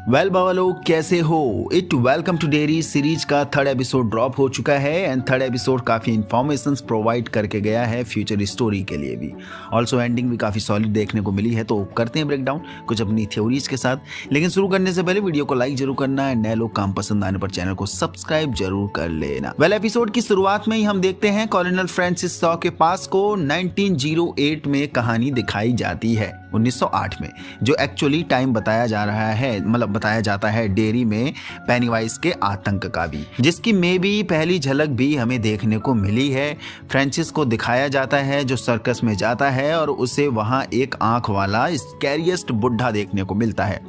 Well बाबा लोग कैसे हो। It welcome to dairy series का थर्ड एपिसोड ड्रॉप हो चुका है एंड थर्ड एपिसोड काफ़ी इन्फॉर्मेशंस प्रोवाइड करके गया है फ्यूचर स्टोरी के लिए भी। ऑल्सो एंडिंग भी काफ़ी सॉलिड देखने को मिली है, तो करते हैं ब्रेक डाउन कुछ अपनी थ्योरीज के साथ। लेकिन शुरू करने से पहले वीडियो को लाइक जरूर करना है, नए लोग काम पसंद आने पर चैनल को सब्सक्राइब जरूर कर लेना। वेल एपिसोड की शुरुआत में ही हम देखते हैं कॉलोनल फ्रांसिस शॉ के पास को 1908 में कहानी दिखाई जाती है, 1908 में, जो एक्चुअली टाइम बताया जा रहा है, मतलब बताया जाता है डेरी में पेनीवाइज के आतंक का भी, जिसकी मे भी पहली झलक भी हमें देखने को मिली है। फ्रांसिस को दिखाया जाता है जो सर्कस में जाता है और उसे वहां एक आंख वाला स्कैरियस्ट बुढ़ा देखने को मिलता है,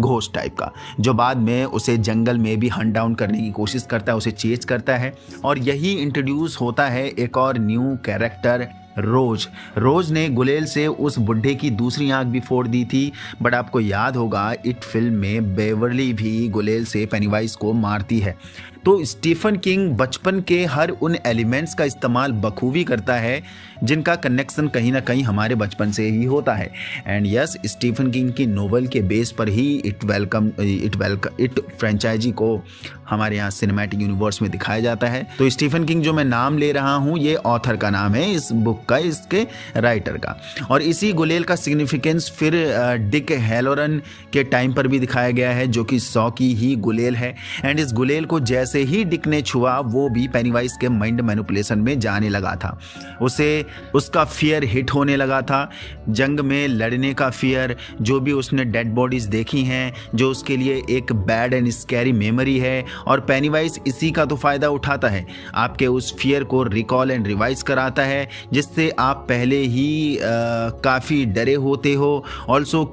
घोस्ट टाइप का, जो बाद में उसे जंगल में भी हंट डाउन करने की कोशिश करता है, उसे चेज करता है। और यही इंट्रोड्यूस होता है एक और न्यू कैरेक्टर, रोज ने गुलेल से उस बुढ़े की दूसरी आंख भी फोड़ दी थी। बट आपको याद होगा इट फिल्म में बेवरली भी गुलेल से पेनीवाइज को मारती है। तो स्टीफन किंग बचपन के हर उन एलिमेंट्स का इस्तेमाल बखूबी करता है जिनका कनेक्शन कहीं ना कहीं हमारे बचपन से ही होता है। एंड यस, स्टीफन किंग की नोवेल के बेस पर ही इट फ्रेंचाइजी को हमारे यहाँ सिनेमैटिक यूनिवर्स में दिखाया जाता है। तो स्टीफन किंग जो मैं नाम ले रहा हूँ, ये ऑथर का नाम है इस बुक का, इसके राइटर का। और इसी गुलेल का सिग्निफिकेंस फिर डिक हैलोरन के टाइम पर भी दिखाया गया है, जो कि शॉ की ही गुलेल है। एंड इस गुलेल को जैसे ही डिक ने छुआ, वो भी पेनीवाइज के माइंड मैनिपुलेशन में जाने लगा था, उसे उसका फियर हिट होने लगा था, जंग में लड़ने का फियर, जो भी उसने डेड बॉडीज देखी हैं, जो उसके लिए एक बैड एंड स्कैरी मेमोरी है। और पेनीवाइज इसी का तो फायदा उठाता है, आपके उस फियर को रिकॉल एंड रिवाइज कराता है, जिससे आप पहले ही काफ़ी डरे होते हो। ऑल्सो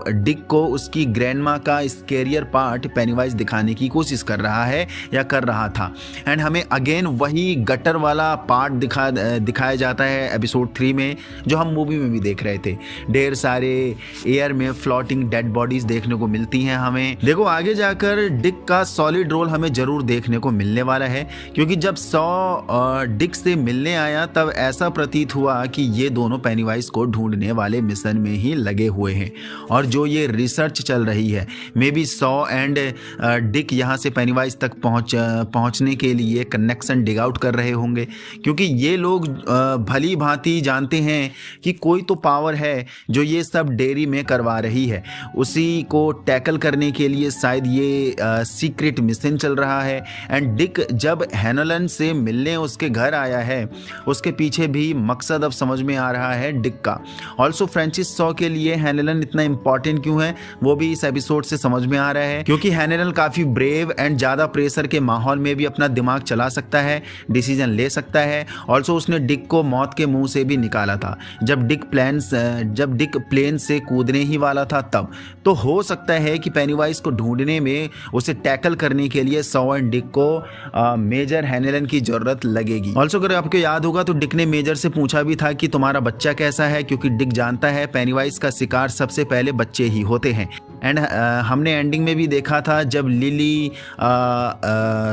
डिक को उसकी ग्रैंडमा का स्कैरियर पार्ट पेनीवाइज दिखाने की कोशिश कर रहा है या कर रहा था। एंड हमें अगेन वही गटर वाला पार्ट दिखाया जाता है एपिसोड 3 में, जो हम मूवी में भी देख रहे थे। ढेर सारे एयर में फ्लोटिंग डेड बॉडीज देखने को मिलती हैं हमें। देखो आगे जाकर डिक का सॉलिड रोल हमें जरूर देखने को मिलने वाला है, क्योंकि जब शॉ डिक से मिलने आया तब ऐसा प्रतीत हुआ कि ये दोनों पेनीवाइज को ढूंढने वाले मिशन में ही लगे हुए हैं। और जो ये रिसर्च चल रही है, may be Shaw and Dick यहाँ से पेनीवाइज तक पहुँचने के लिए कनेक्शन डिग आउट कर रहे होंगे, क्योंकि ये लोग भली भांति जानते हैं कि कोई तो पावर है जो ये सब डेरी में करवा रही है। उसी को टैकल करने के लिए शायद ये सीक्रेट मिशन चल रहा है। एंड डिक जब हैनोलन से मिलने उसके घर आया है, उसके पीछे भी मकसद अब समझ में आ रहा है डिक का। ऑल्सो फ्रांसिस शॉ के लिए हैनोलन इतना इंपॉर्टेंट क्यों है, वो भी इस एपिसोड से समझ में आ रहा है, क्योंकि हैनोलन काफ़ी ब्रेव एंड ज़्यादा प्रेशर के माहौल में भी अपना दिमाग चला सकता है, डिसीजन ले सकता है। ऑल्सो उसने डिक को मौत के मुंह से भी निकाला था जब डिक प्लेन से कूदने ही वाला था तब। तो हो सकता है कि पेनीवाइज को ढूंढने में, उसे टैकल करने के लिए शॉ एंड डिक को मेजर हैनोलन की जरूरत लगेगी। ऑल्सो अगर आपको याद होगा तो डिक ने मेजर से पूछा भी था कि तुम्हारा बच्चा कैसा है, क्योंकि डिक जानता है पेनीवाइज का शिकार सबसे पहले बच्चे ही होते हैं। एंड हमने एंडिंग में भी देखा था जब lily,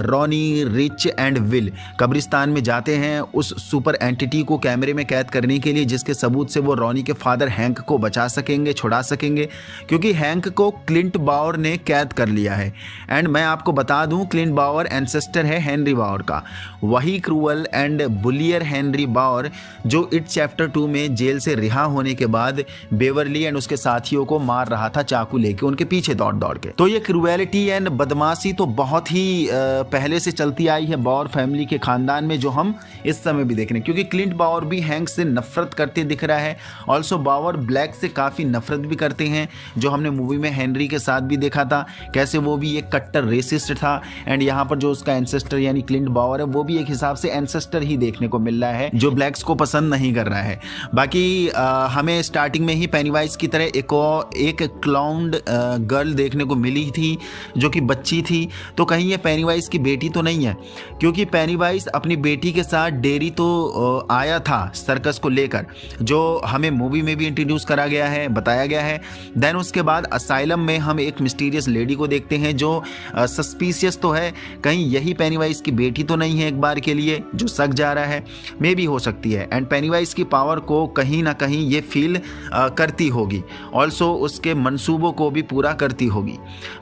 Ronnie, rich and will कब्रिस्तान में जाते हैं उस सुपर एंटिटी को कैमरे में कैद करने के लिए, जिसके सबूत से वो रॉनी के फादर हैंक को बचा सकेंगे, छुड़ा सकेंगे, क्योंकि हैंक को क्लिंट बाउर ने कैद कर लिया है। एंड मैं आपको बता दूं, क्लिंट बाउर एंसेस्टर है हेनरी बाउर का, वही क्रूअल एंड बुलियर हेनरी बाउर जो इट चैप्टर 2 में जेल से रिहा होने के बाद बेवरली एंड उसके साथियों को मार रहा था चाकू लेके उनके पीछे दौड़ दौड़ के। तो ये क्रूएलिटी एंड बदमाशी तो बहुत ही पहले से चलती आई है बाउर फैमिली के खानदान में, जो हम इस समय भी देख रहे हैं, क्योंकि क्लिंट बाउर भी हैंक से नफरत करते दिख रहा है। ऑल्सो बाउर ब्लैक से काफ़ी नफरत भी करते हैं, जो हमने मूवी में हेनरी के साथ भी देखा था, कैसे वो भी एक कट्टर रेसिस्ट था। एंड यहाँ पर जो उसका एंसेस्टर यानी क्लिंट बाउर है, वो भी एक हिसाब से एंसेस्टर ही देखने को मिल रहा है, जो ब्लैक्स को पसंद नहीं कर रहा है। बाकी हमें स्टार्टिंग में ही पेनीवाइज की तरह एक क्लाउंड गर्ल देखने को मिली थी, जो कि बच्ची थी। तो कहीं ये पेनीवाइज की बेटी तो नहीं है, क्योंकि पेनीवाइज अपनी बेटी के साथ डेरी तो आया था सर्कस को लेकर, जो हमें मूवी में भी इंट्रोड्यूस करा गया है, बताया गया है। देन उसके बाद असाइलम में हम एक मिस्टीरियस लेडी को देखते हैं जो सस्पिशियस तो है, कहीं यही पेनीवाइज की बेटी तो नहीं है एक बार के लिए, जो सक जा रहा है, मे भी हो सकती है। एंड पेनीवाइज की पावर को कहीं ना कहीं ये फील करती होगी। ऑल्सो उसके मंसूबों को भी पूरा करती होगी।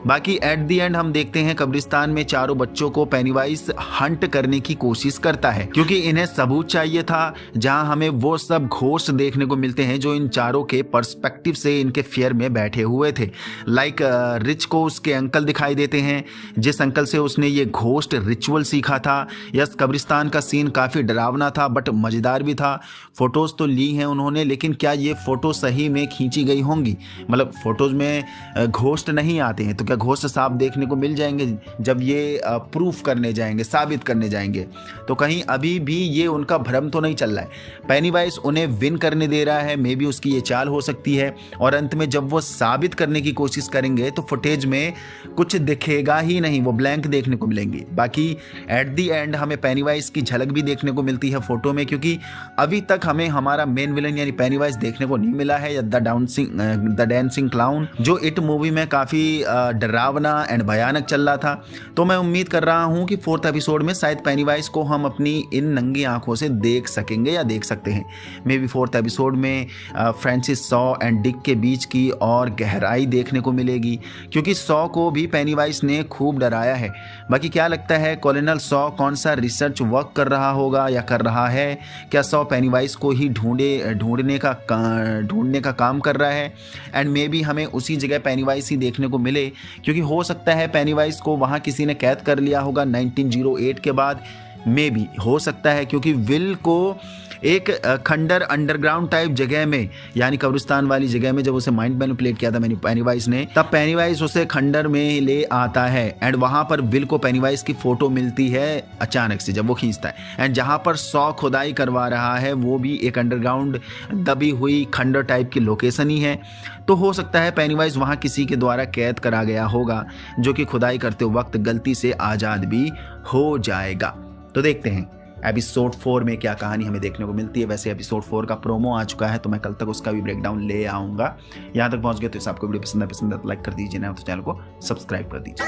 बाकी एट द एंड हम देखते हैं कब्रिस्तान में चारों बच्चों को पेनीवाइज हंट करने की कोशिश करता है, क्योंकि इन्हें सबूत चाहिए था जहां हमें वो सब घोस्ट देखने को मिलते हैं जो इन चारों के पर्सपेक्टिव से इनके फियर में बैठे हुए थे। लाइक रिच को उसके अंकल दिखाई देते हैं, जिस अंकल से उसने ये घोस्ट रिचुअल सीखा था। यस, कब्रिस्तान का सीन काफ़ी डरावना था बट मज़ेदार भी था। फ़ोटोज़ तो ली हैं उन्होंने, लेकिन क्या ये फ़ोटो सही में खींची गई होंगी? मतलब फ़ोटोज़ में घोस्ट नहीं आते हैं तो क्या घोस्ट साफ देखने को मिल जाएंगे जब ये प्रूफ करने जाएंगे, साबित करने जाएंगे? तो कहीं अभी भी ये उनका भ्रम तो नहीं चल रहा है। पेनीवाइज उन्हें विन करने दे रहा है, मे बी उसकी ये चाल हो सकती है, और अंत में जब वो साबित करने की कोशिश करेंगे तो फुटेज में कुछ दिखेगा ही नहीं, वो ब्लैंक देखने को मिलेंगी। बाकी एट द एंड हमें पेनीवाइज की झलक भी देखने को मिलती है फोटो में, क्योंकि अभी तक हमें हमारा मेन विलन यानी पेनीवाइज देखने को नहीं मिला है, या द डांसिंग क्लाउन, जो इट मूवी में काफ़ी डरावना एंड भयानक चल रहा था। तो मैं उम्मीद कर रहा हूँ कि 4th एपिसोड में शायद पेनीवाइज को हम अपनी इन नंगी आंखों से देख सकेंगे या देख सकते हैं। मे बी 4th एपिसोड में फ्रांसिस सॉ एंड डिक के बीच की और गहराई देखने को मिलेगी, क्योंकि सॉ को भी पेनीवाइज ने खूब डराया है। बाकी क्या लगता है, कॉलोनल सॉ कौन सा रिसर्च वर्क कर रहा होगा या कर रहा है? क्या सॉ पेनीवाइज को ही ढूंढने का काम कर रहा है? एंड मे बी हमें उसी जगह पेनीवाइज ही देखने को मिले, क्योंकि हो सकता है पेनीवाइज को वहाँ किसी ने कैद कर लिया होगा 1908 के बाद। मे बी हो सकता है, क्योंकि विल को एक खंडर अंडरग्राउंड टाइप जगह में, यानी कब्रिस्तान वाली जगह में जब उसे माइंड मैनिपुलेट किया था पेनीवाइज ने, तब पेनीवाइज उसे खंडर में ले आता है एंड वहां पर विल को पेनीवाइज की फोटो मिलती है अचानक से जब वो खींचता है। एंड जहां पर सॉ खुदाई करवा रहा है वो भी एक अंडरग्राउंड दबी हुई खंडर टाइप की लोकेशन ही है। तो हो सकता है पेनीवाइज वहां किसी के द्वारा कैद करा गया होगा, जो कि खुदाई करते वक्त गलती से आज़ाद भी हो जाएगा। तो देखते हैं एपिसोड 4 में क्या कहानी हमें देखने को मिलती है। वैसे एपिसोड 4 का प्रोमो आ चुका है, तो मैं कल तक उसका भी ब्रेकडाउन ले आऊँगा। यहाँ तक पहुँच गए तो इस आपको वीडियो पसंद है तो लाइक कर दीजिए, ना तो चैनल को सब्सक्राइब कर दीजिए।